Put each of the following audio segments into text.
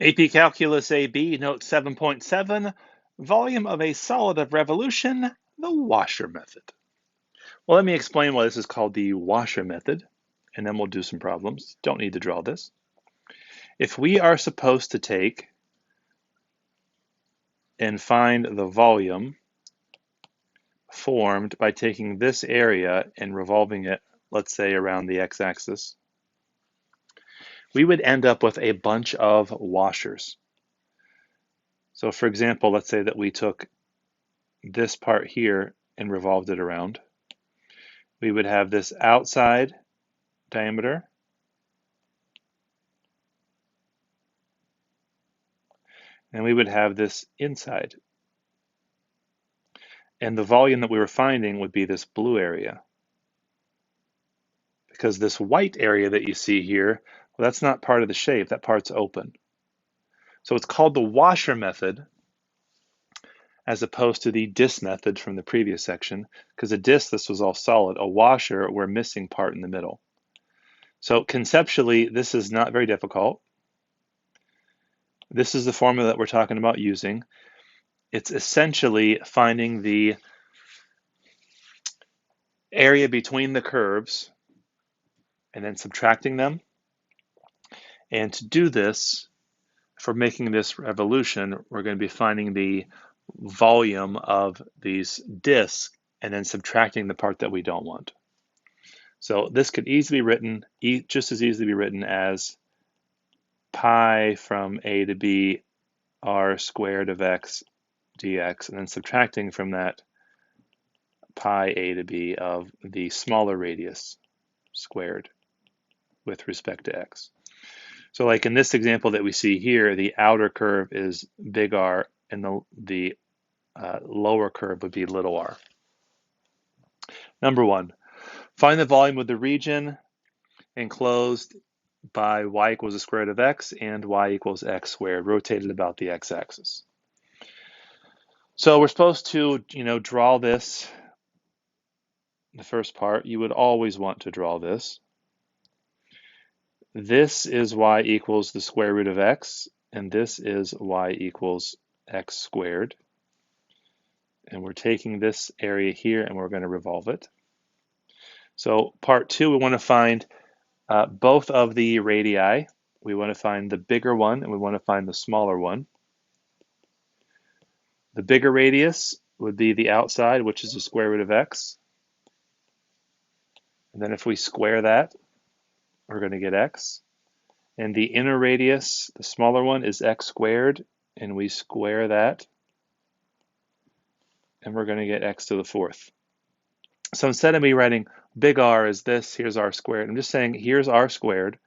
AP Calculus AB, note 7.7, volume of a solid of revolution, the washer method. Well, let me explain why this is called the washer method, and then we'll do some problems. Don't need to draw this. If we are supposed to take and find the volume formed by taking this area and revolving it, let's say around the x-axis, we would end up with a bunch of washers. So for example, let's say that we took this part here and revolved it around. We would have this outside diameter and we would have this inside. And the volume that we were finding would be this blue area. Because this white area that you see here, well, that's not part of the shape, that part's open. So it's called the washer method as opposed to the disk method from the previous section, because a disk, this was all solid. A washer, we're missing part in the middle. So conceptually, this is not very difficult. This is the formula that we're talking about using. It's essentially finding the area between the curves and then subtracting them. And to do this, for making this revolution, we're going to be finding the volume of these disks and then subtracting the part that we don't want. So this could easily be written, just as easily be written as pi from a to b r squared of x dx, and then subtracting from that pi a to b of the smaller radius squared with respect to x. So like in this example that we see here, the outer curve is big R and the lower curve would be little r. Number one, find the volume of the region enclosed by y equals the square root of x and y equals x squared, rotated about the x-axis. So we're supposed to, draw this, the first part. You would always want to draw this. This is y equals the square root of x, and this is y equals x squared. And we're taking this area here and we're going to revolve it. So part two, we want to find both of the radii. We want to find the bigger one and we want to find the smaller one. The bigger radius would be the outside, which is the square root of x. And then if we square that, we're going to get x. And the inner radius, the smaller one, is x squared, and we square that, and we're going to get x to the fourth. So instead of me writing big R is this, here's r squared, I'm just saying here's r squared,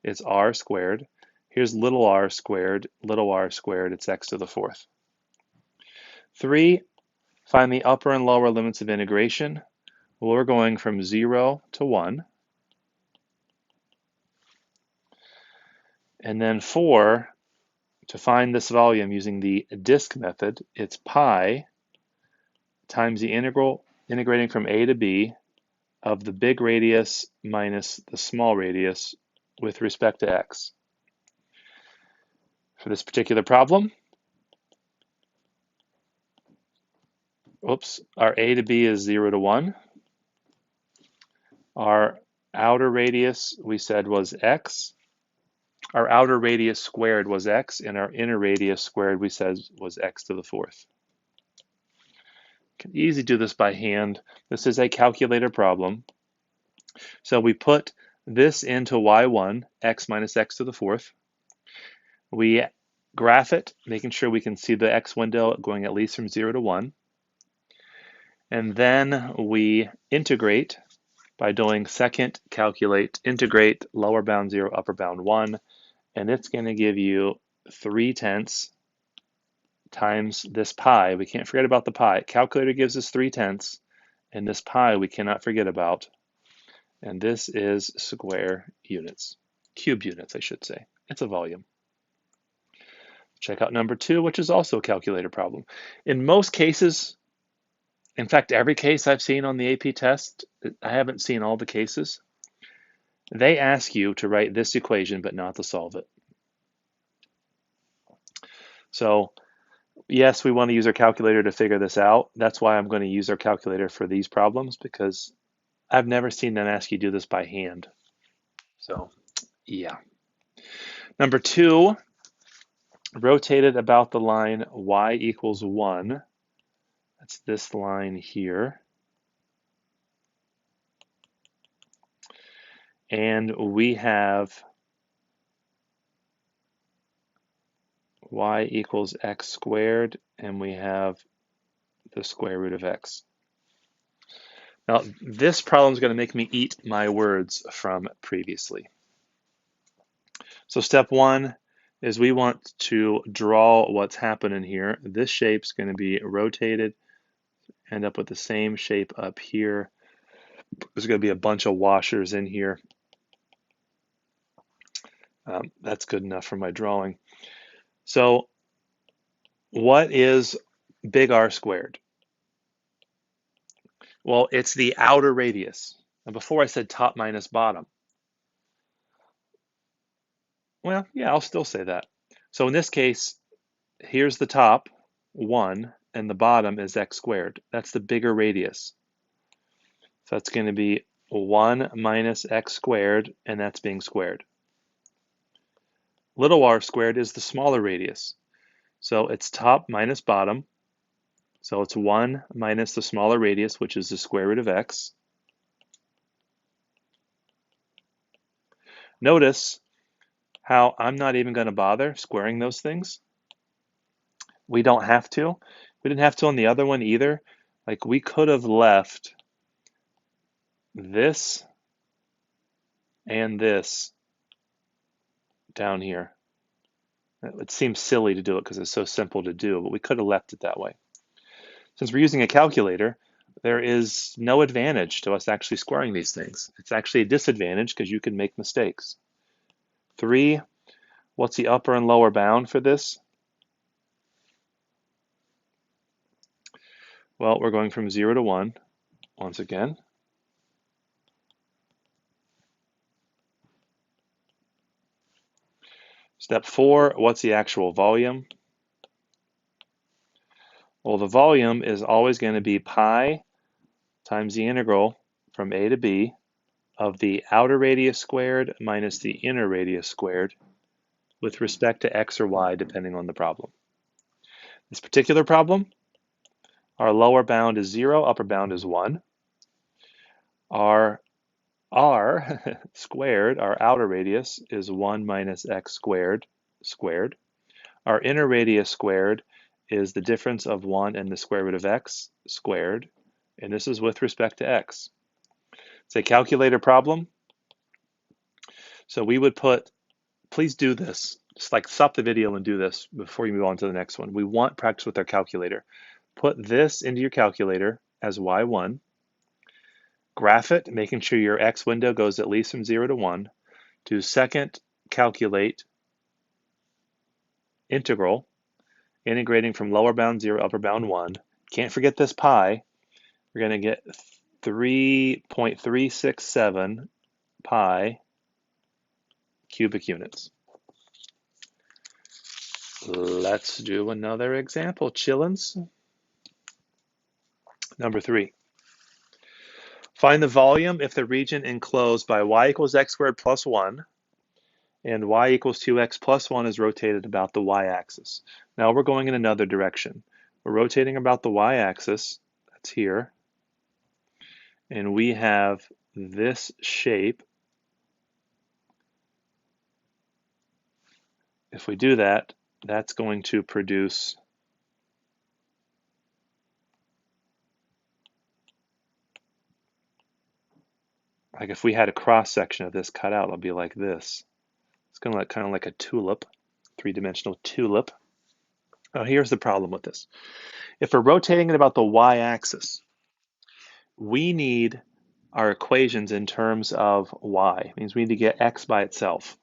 it's r squared. Here's little r squared, it's x to the fourth. 3, find the upper and lower limits of integration. Well, we're going from 0 to 1. And then 4, to find this volume using the disk method, it's pi times the integrating from a to b of the big radius minus the small radius with respect to x. For this particular problem, our a to b is 0 to 1. Our outer radius, we said, was x. Our outer radius squared was x, and our inner radius squared, we said, was x to the fourth. Can easily do this by hand. This is a calculator problem. So we put this into y1, x minus x to the fourth. We graph it, making sure we can see the x window going at least from 0 to 1. And then we integrate by doing second calculate, integrate, lower bound 0, upper bound 1, and it's going to give you 3/10 times this pi. We can't forget about the pi. Calculator gives us 3/10, and this pi we cannot forget about. And this is square units, cube units, I should say. It's a volume. Check out number 2, which is also a calculator problem. In most cases, in fact, every case I've seen on the AP test, I haven't seen all the cases, they ask you to write this equation but not to solve it. So yes, we want to use our calculator to figure this out. That's why I'm going to use our calculator for these problems, because I've never seen them ask you to do this by hand. So yeah. Number 2, rotated about the line y equals 1. That's this line here. And we have y equals x squared, and we have the square root of x. Now, this problem is going to make me eat my words from previously. So step 1 is we want to draw what's happening here. This shape's going to be rotated, end up with the same shape up here. There's going to be a bunch of washers in here. That's good enough for my drawing. So what is big R squared? Well, it's the outer radius. And before I said top minus bottom. Well, yeah, I'll still say that. So in this case, here's the top, 1, and the bottom is x squared. That's the bigger radius. So that's going to be 1 minus x squared, and that's being squared. Little r squared is the smaller radius. So it's top minus bottom. So it's 1 minus the smaller radius, which is the square root of x. Notice how I'm not even going to bother squaring those things. We don't have to. We didn't have to on the other one either. Like, we could have left this and this down here. It seems silly to do it because it's so simple to do, but we could have left it that way. Since we're using a calculator, there is no advantage to us actually squaring these things. It's actually a disadvantage because you can make mistakes. 3, what's the upper and lower bound for this? Well, we're going from 0 to 1 once again. Step 4, what's the actual volume? Well, the volume is always going to be pi times the integral from a to b of the outer radius squared minus the inner radius squared with respect to x or y, depending on the problem. This particular problem, our lower bound is 0, upper bound is 1. Our r squared, our outer radius, is 1 minus x squared squared. Our inner radius squared is the difference of 1 and the square root of x squared, and this is with respect to x. It's a calculator problem. So we would put, please do this, just like stop the video and do this before you move on to the next one. We want practice with our calculator. Put this into your calculator as y1, graph it, making sure your x window goes at least from 0 to 1. Do second, calculate integral, integrating from lower bound 0, upper bound 1. Can't forget this pi. We're going to get 3.367 pi cubic units. Let's do another example, chillins. Number 3. Find the volume if the region enclosed by y equals x squared plus 1 and y equals 2x plus 1 is rotated about the y-axis. Now we're going in another direction. We're rotating about the y-axis, that's here, and we have this shape. If we do that, that's going to produce like if we had a cross section of this cut out, it'll be like this. It's going to look kind of like a tulip, three-dimensional tulip. Now here's the problem with this. If we're rotating it about the y-axis, we need our equations in terms of y. It means we need to get x by itself.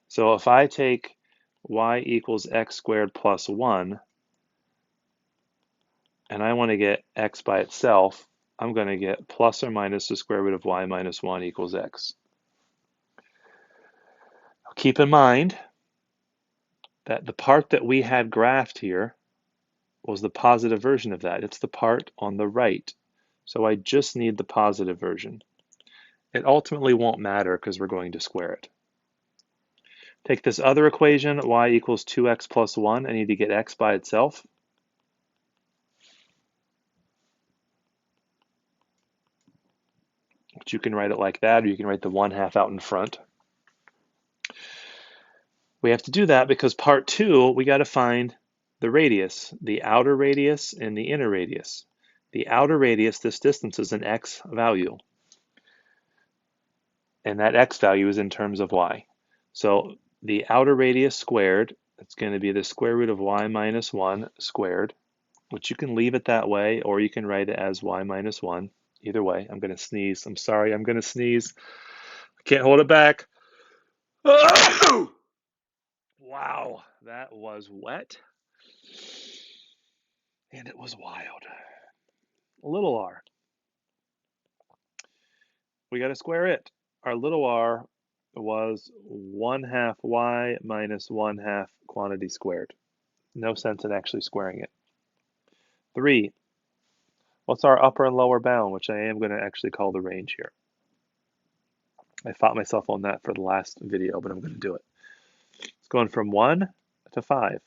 So if I take y equals x squared plus 1, and I want to get x by itself, I'm going to get plus or minus the square root of y minus 1 equals x. Keep in mind, that the part that we had graphed here was the positive version of that. It's the part on the right. So I just need the positive version. It ultimately won't matter because we're going to square it. Take this other equation, y equals 2x plus 1. I need to get x by itself. But you can write it like that, or you can write the 1/2 out in front. We have to do that because part 2, we got to find the radius, the outer radius and the inner radius. The outer radius, this distance, is an x value. And that x value is in terms of y. So the outer radius squared, it's going to be the square root of y minus 1 squared, which you can leave it that way, or you can write it as y minus 1. Either way, I'm going to sneeze. I'm sorry, I'm going to sneeze. I can't hold it back. Wow, that was wet. And it was wild. Little r. We got to square it. Our little r was 1/2 y minus 1/2 quantity squared. No sense in actually squaring it. 3, what's our upper and lower bound, which I am going to actually call the range here. I fought myself on that for the last video, but I'm going to do it. It's going from 1 to 5.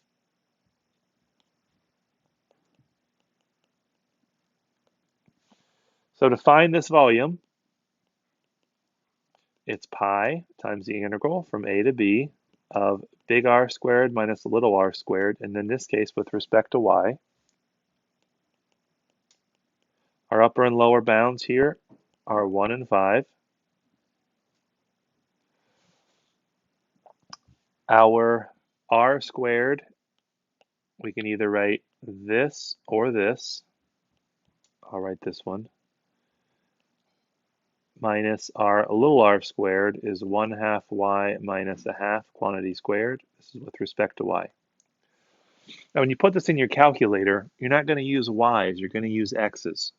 So to find this volume, it's pi times the integral from a to b of big R squared minus little r squared, and in this case, with respect to y. Our upper and lower bounds here are 1 and 5. Our r squared, we can either write this or this. I'll write this one. Minus our little r squared is 1/2 y minus 1/2 quantity squared. This is with respect to y. Now, when you put this in your calculator, you're not going to use y's, you're going to use x's.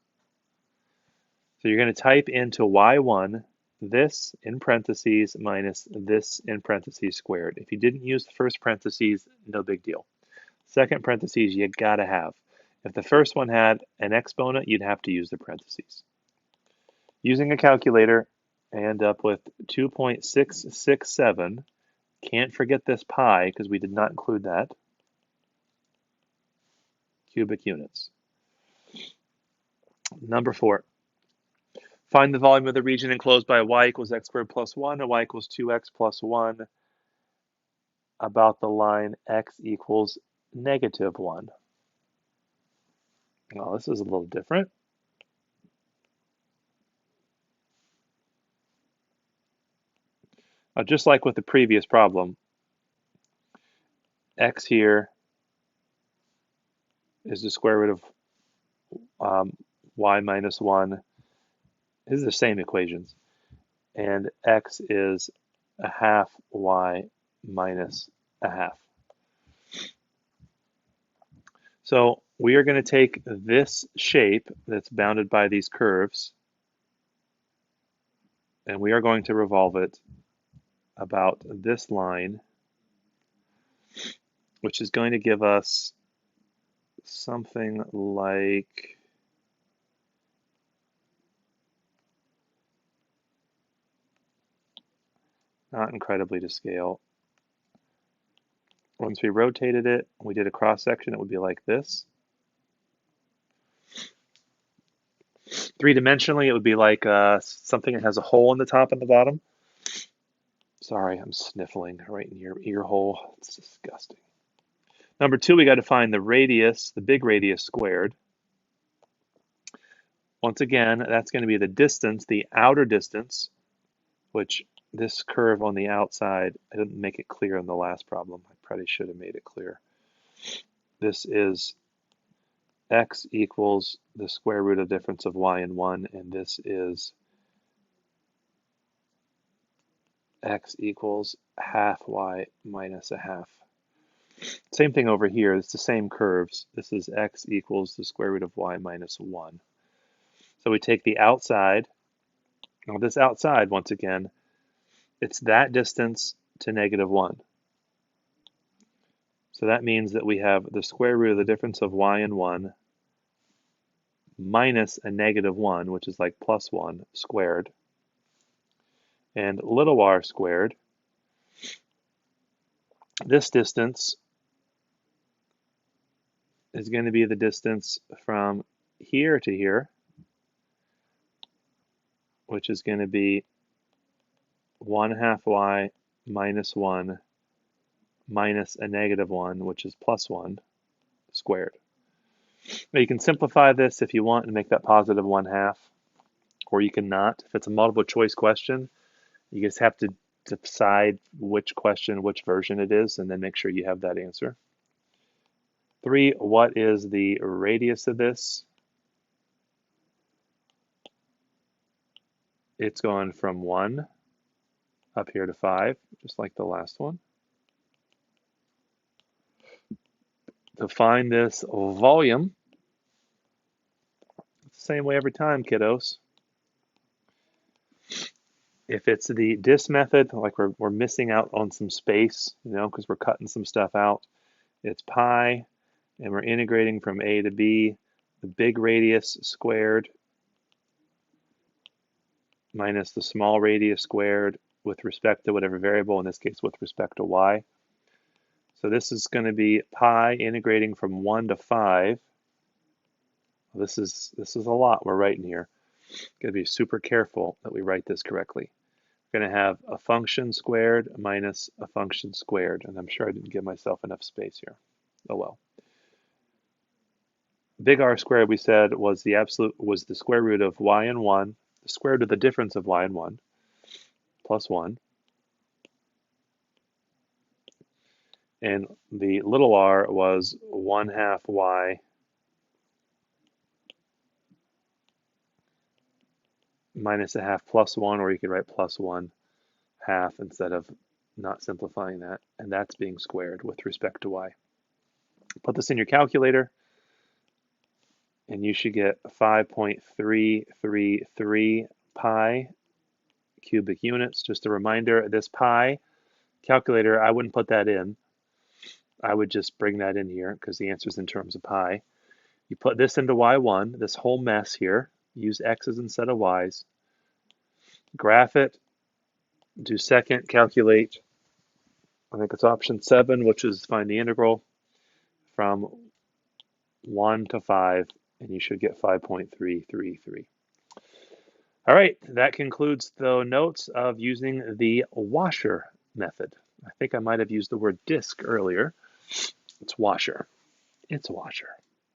So you're going to type into y1 this in parentheses minus this in parentheses squared. If you didn't use the first parentheses, no big deal. Second parentheses, you gotta have. If the first one had an exponent, you'd have to use the parentheses. Using a calculator, I end up with 2.667. Can't forget this pi because we did not include that. Cubic units. Number 4. Find the volume of the region enclosed by y equals x squared plus 1 and y equals 2x plus 1 about the line x equals -1. Well, this is a little different. Just like with the previous problem, x here is the square root of y minus 1. These are the same equations. And x is 1/2 y minus 1/2. So we are going to take this shape that's bounded by these curves, and we are going to revolve it about this line, which is going to give us something like not incredibly to scale. Once we rotated it, we did a cross section, it would be like this. 3-dimensionally, it would be like something that has a hole in the top and the bottom. Sorry, I'm sniffling right in your ear hole. It's disgusting. Number 2, we got to find the radius, the big radius squared. Once again, that's going to be the distance, the outer distance, which this curve on the outside, I didn't make it clear in the last problem. I probably should have made it clear. This is x equals the square root of the difference of y and 1, and this is x equals 1/2 y minus 1/2. Same thing over here. It's the same curves. This is x equals the square root of y minus 1. So we take the outside. Now this outside, once again, it's that distance to -1. So that means that we have the square root of the difference of y and 1 minus a negative 1, which is like plus 1 squared, and little r squared. This distance is going to be the distance from here to here, which is going to be 1/2 y minus 1 minus a negative 1, which is plus 1 squared. Now you can simplify this if you want and make that positive 1/2, or you can not. If it's a multiple choice question, you just have to decide which question, which version it is, and then make sure you have that answer. 3, what is the radius of this? It's going from 1 up here to 5, just like the last one. To find this volume, it's the same way every time, kiddos. If it's the dis method, like we're missing out on some space, because we're cutting some stuff out, it's pi, and we're integrating from a to b, the big radius squared minus the small radius squared with respect to whatever variable, in this case with respect to y. So this is going to be pi integrating from 1 to 5. This is a lot we're writing here. Got to be super careful that we write this correctly. We're going to have a function squared minus a function squared, and I'm sure I didn't give myself enough space here. Oh well. Big R squared, we said, was the square root of y and 1, the square root of the difference of y and 1, plus 1. And the little r was 1/2 y minus a half plus 1, or you could write plus 1/2 instead of not simplifying that, and that's being squared with respect to y. Put this in your calculator, and you should get 5.333 pi cubic units. Just a reminder, this pi calculator, I wouldn't put that in. I would just bring that in here because the answer is in terms of pi. You put this into y1, this whole mess here, use x's instead of y's, graph it, do second, calculate, I think it's option 7, which is find the integral from 1 to 5, and you should get 5.333. All right, that concludes the notes of using the washer method. I think I might have used the word disk earlier. It's washer. It's washer.